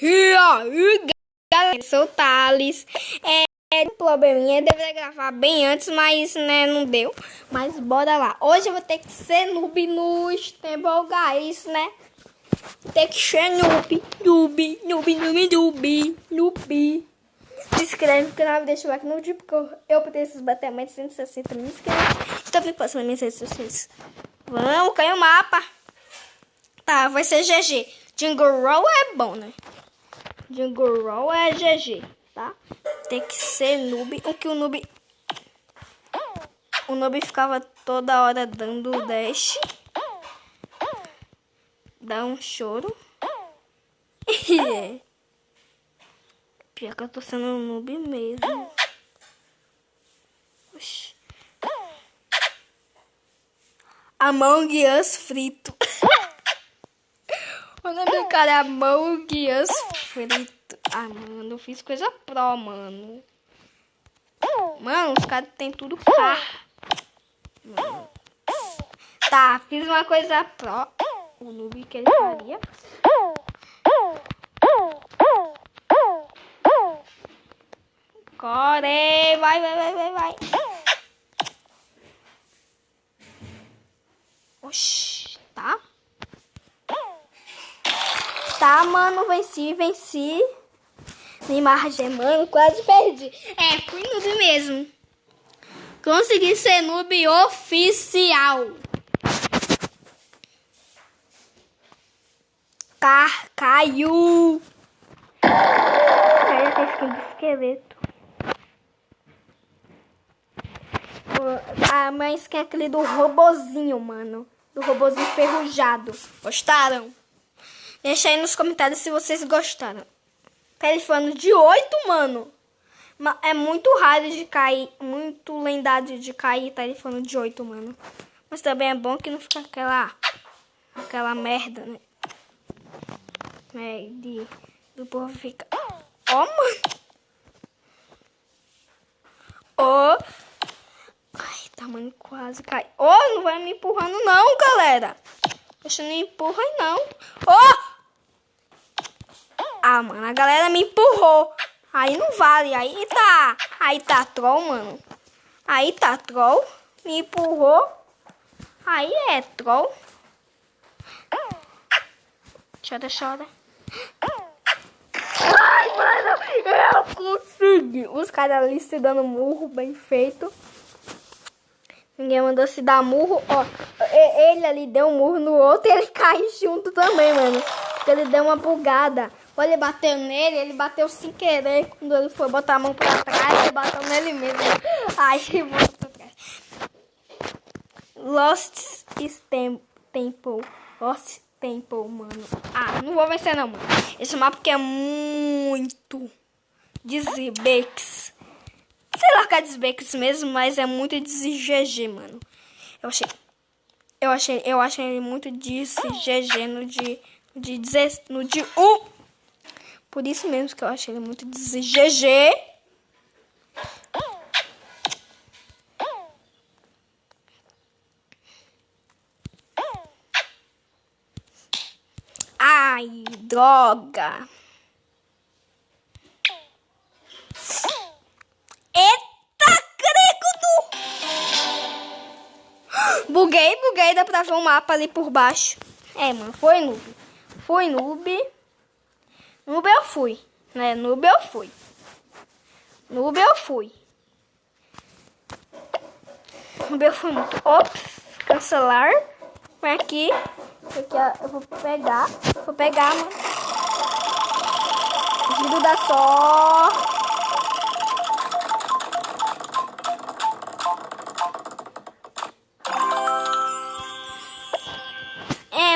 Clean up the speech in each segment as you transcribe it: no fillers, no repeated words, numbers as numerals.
E aí, galera, sou o Thales. Um probleminha, eu deveria gravar bem antes, mas né, não deu. Mas bora lá. Hoje eu vou ter que ser noob no Stumble Guys, né? Tem que ser noob. Se inscreve no canal e deixa o like no vídeo, porque eu preciso bater mais de 160 mil inscritos. Então me passa nas minhas redes sociais. Vamos, caiu o mapa. Tá, vai ser GG. Jungle Roll é bom, né? Jungle Roll é GG, tá? Tem que ser noob. O noob ficava toda hora dando dash. Dá um choro. Pior que eu tô sendo um noob mesmo. Oxi. Among Us frito. O nome do cara é Among Us frito. Ah, mano, eu fiz coisa pro, mano. Mano, os caras tem tudo carro. Tá, fiz uma coisa pro. O noob que ele faria. Corre, vai. Oxi, tá? Tá, mano, venci. Neymar mano, quase perdi. Fui noob mesmo. Consegui ser noob oficial. Caiu. Caiu a skin de esqueleto. A minha skin é aquele do robozinho, mano. Do robozinho enferrujado. Gostaram? Deixa aí nos comentários se vocês gostaram. Telefone de 8, mano. É muito raro de cair. Muito lendário de cair telefone de 8, mano. Mas também é bom que não fica aquela merda, né? Do povo fica. Ó, mano. Ó. Ai, tamanho quase cai. Ó, não vai me empurrando não, galera. Deixa não empurra não. Ó. Ah, mano, a galera me empurrou. Aí não vale. Aí tá troll, mano. Aí tá troll. Me empurrou. Aí é troll. Chora. Ai, mano, eu consegui. Os caras ali se dando murro, bem feito. Ninguém mandou se dar murro. Ó, ele ali deu um murro no outro e ele caiu junto também, mano. Ele deu uma bugada. Quando ele bateu nele, ele bateu sem querer. Quando ele foi botar a mão pra trás, ele bateu nele mesmo. Ai, que voltou pra trás. Lost Temple, mano. Ah, não vou vencer não, mano. Esse mapa que é muito Desbex. Sei lá que é Desbex mesmo, mas é muito GG, mano. Eu achei ele muito GG no de 1. Por isso mesmo que eu achei ele muito GG. Ai, droga. Eita, credo. Buguei. Dá pra ver um mapa ali por baixo. Mano, foi noob. Noob eu fui. Né? Noob eu fui. Muito. Ops, cancelar. Vem aqui. Eu vou pegar, mano. Giro da sorte.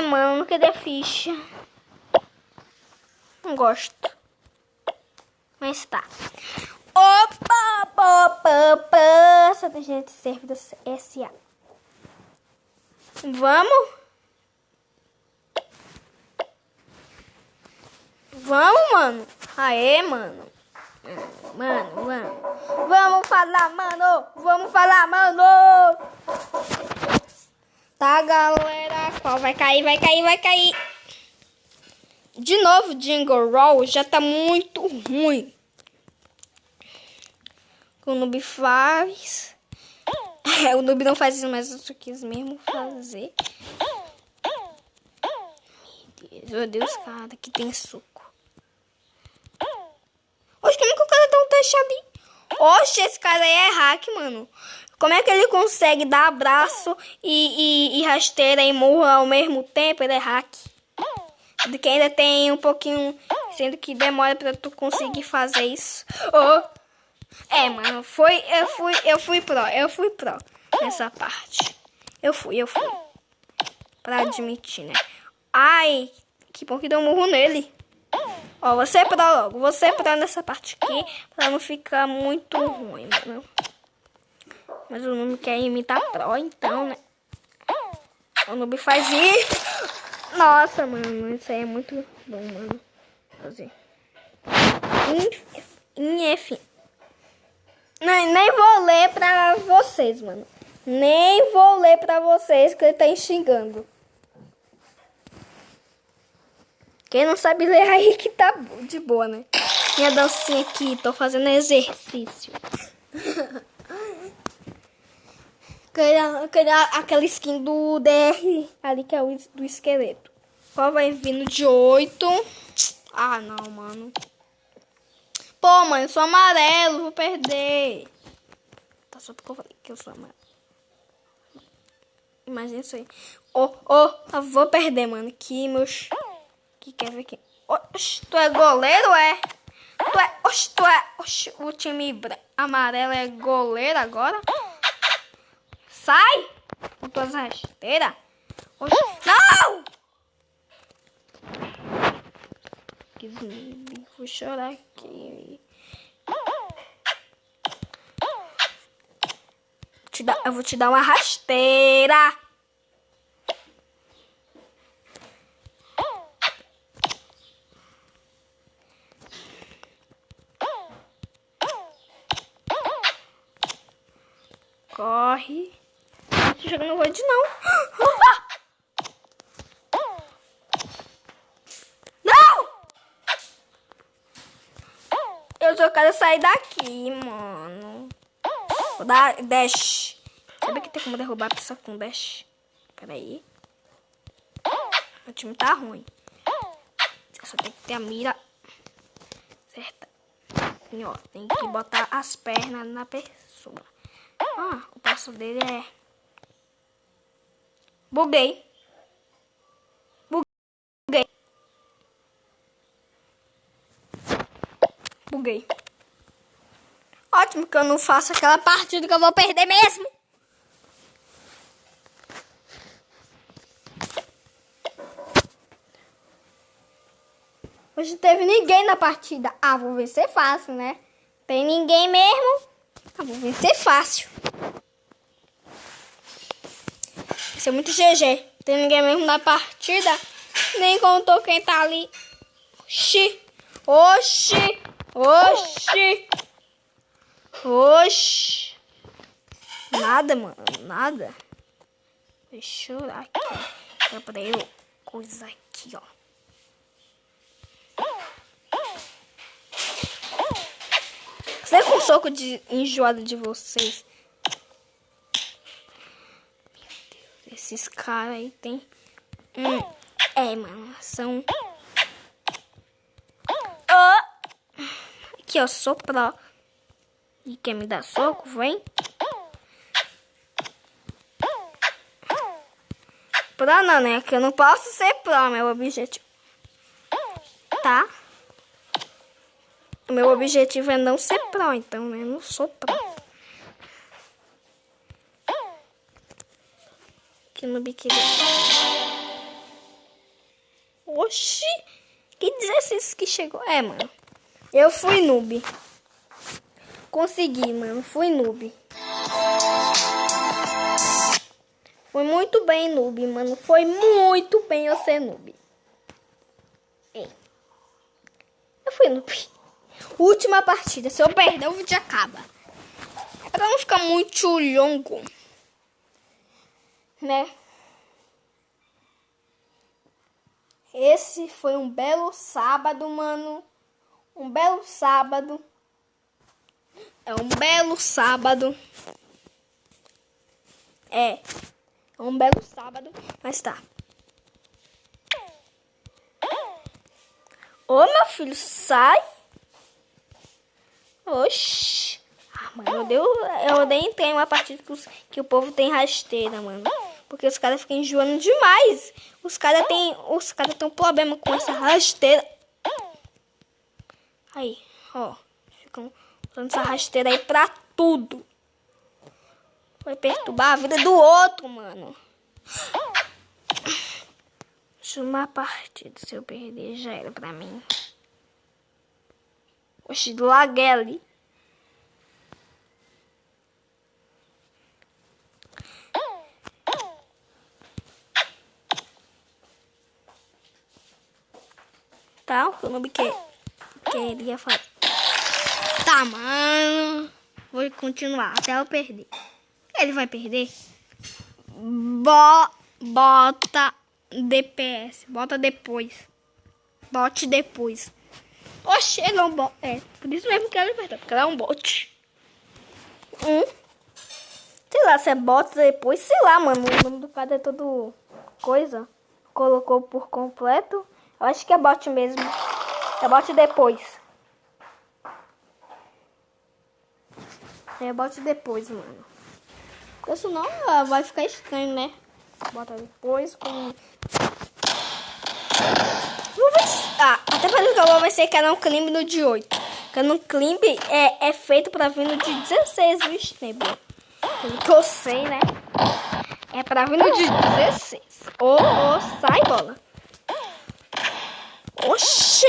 Mano, cadê ficha? Não gosto. Mas tá. Opa. Só tem gente servidor SA. Vamos, mano. Aê, mano. Vamos falar, mano. Tá, galera. Qual vai cair? De novo, Jingle Roll já tá muito ruim. O noob faz... o noob não faz isso, mas eu quis mesmo fazer. Meu Deus, cara, que tem suco. Oxe, como é que o cara dá um teste ali? Oxe, esse cara aí é hack, mano. Como é que ele consegue dar abraço e rasteira e murra ao mesmo tempo? Ele é hack. Que ainda tem um pouquinho, sendo que demora pra tu conseguir fazer isso. Oh. Mano, eu fui pro nessa parte. Eu fui. Pra admitir, né? Ai, que bom que deu um murro nele. Ó, você é pro logo. Você é pro nessa parte aqui, pra não ficar muito ruim, mano. Mas o noob quer imitar pro, então, né? O noob faz isso. Nossa, mano, isso aí é muito bom, mano. Fazer. Enfim. Nem vou ler pra vocês, mano. Nem vou ler pra vocês que ele tá xingando. Quem não sabe ler aí que tá de boa, né? Minha dancinha aqui, tô fazendo exercício. Queria aquela skin do DR ali, que é o do esqueleto. Qual vai vindo de 8? Ah, não, mano. Pô, mano, eu sou amarelo, vou perder. Tá só porque eu falei que eu sou amarelo. Imagina isso aí. Eu vou perder, mano. Que meus... Que quer ver aqui? Oxe, tu é goleiro, é? Oxe, o time amarelo é goleiro agora? Sai! Com tuas rasteiras. Não! Vou chorar aqui. Eu vou te dar uma rasteira. Corre. Não tô jogando hoje, não. Não! Eu só quero sair daqui, mano. Vou dar dash. Sabe que tem como derrubar a pessoa com dash? Peraí. O time tá ruim. Eu só tenho que ter a mira certa. Assim, ó. Tem que botar as pernas na pessoa. Ah, o passo dele é... Buguei. Ótimo que eu não faço aquela partida que eu vou perder mesmo. Hoje não teve ninguém na partida. Ah, vou vencer fácil, né? Tem ninguém mesmo. Ah, vou vencer fácil. Vai ser muito GG. Tem ninguém mesmo na partida. Nem contou quem tá ali. Oxi. Nada, mano. Nada. Deixa eu chorar aqui. Dá pra eu coisa aqui, ó. Você com o soco de enjoado de vocês. Meu Deus, esses caras aí tem... mano, são... Aqui, ó, soprar. E quer me dar soco? Vem. Pro não, né? Que eu não posso ser pro, meu objetivo. Tá? O meu objetivo é não ser pro, então eu não sou pro. Que no biquíni. Oxi! Que 16 que chegou? Mano. Eu fui noob. Consegui, mano. Fui noob. Foi muito bem, noob, mano. Foi muito bem eu ser noob. Eu fui noob. Última partida. Se eu perder, o vídeo acaba. É pra não ficar muito longo. Né? Esse foi um belo sábado, mano. Um belo sábado. É um belo sábado. É um belo sábado. Mas tá. Ô, meu filho, sai. Oxi. Ah, mano, eu nem entrei uma partida que o povo tem rasteira, mano. Porque os caras ficam enjoando demais. Os caras têm um problema com essa rasteira. Aí, ó. Ficam usando essa rasteira aí pra tudo. Vai perturbar a vida do outro, mano. Deixa uma partida. Se eu perder, já era pra mim. Oxi, do Lagueli. Tá? O nome que queria falar. Tá, mano. Vou continuar até eu perder. Ele vai perder? Bota DPS. Bota depois. Bote depois. Oxe, ele é um bot. É, por isso mesmo que ele perdeu. Porque ele é um bot. Sei lá, se é bot depois. Sei lá, mano. O nome do cara é todo coisa. Colocou por completo. Eu acho que é bot mesmo. É bot depois. É bot depois, mano. Porque senão vai ficar estranho, né? Bota depois com... Vamos ver se... Ah, até parece que eu vou ver se é Canon Climb no de 8. Canon Climb é feito pra vir no de 16, viu, Nebula? Pelo que eu sei, né? É pra vir no de 16. Ô, sai, bola. Oxi.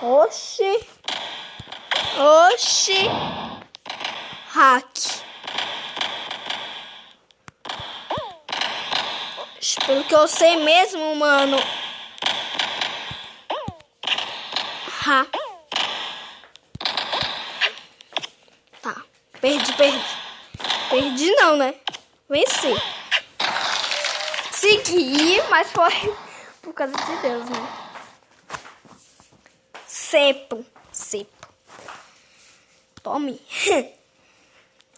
Oxi. Oxi. Hack. Oxi, pelo que eu sei mesmo, mano. Ha. Tá. Perdi. Perdi não, né? Venci. Segui, mas foi por causa de Deus, né? Cepo. Tome.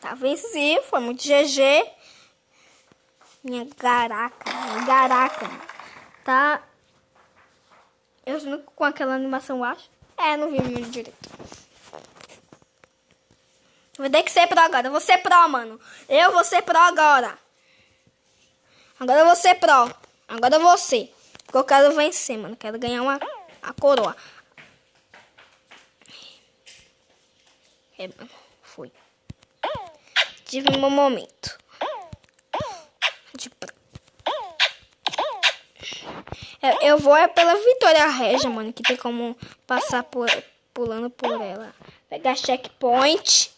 Tá, venci. Foi muito GG. Minha garaca. Tá. Eu não com aquela animação, eu acho. É, não vi muito direito. Vou ter que ser pro agora. Eu vou ser pro, mano. Eu vou ser pro agora. Agora eu vou ser pro. Agora eu vou ser. Porque eu quero vencer, mano. Quero ganhar a coroa. É, mano. Fui. Tive meu momento. Eu vou pela Vitória Regia, mano. Que tem como passar pulando por ela. Pegar checkpoint.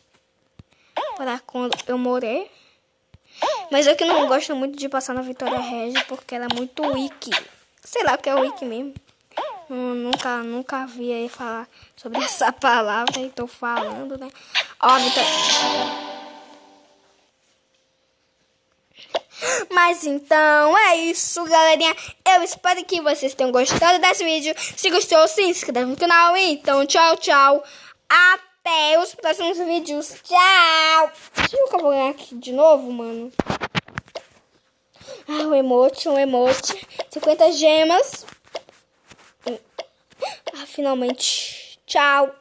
Para quando eu morrer. Mas eu que não gosto muito de passar na Vitória Regia. Porque ela é muito wiki. Sei lá o que é wiki mesmo. Nunca vi aí falar sobre essa palavra. E tô falando, né? Ó, Vitória. Mas então é isso, galerinha. Eu espero que vocês tenham gostado desse vídeo. Se gostou, se inscreve no canal. Então, tchau. Até os próximos vídeos. Tchau. Deixa eu vou ganhar aqui de novo, mano. Ah, um emote. 50 gemas. Ah, finalmente. Tchau.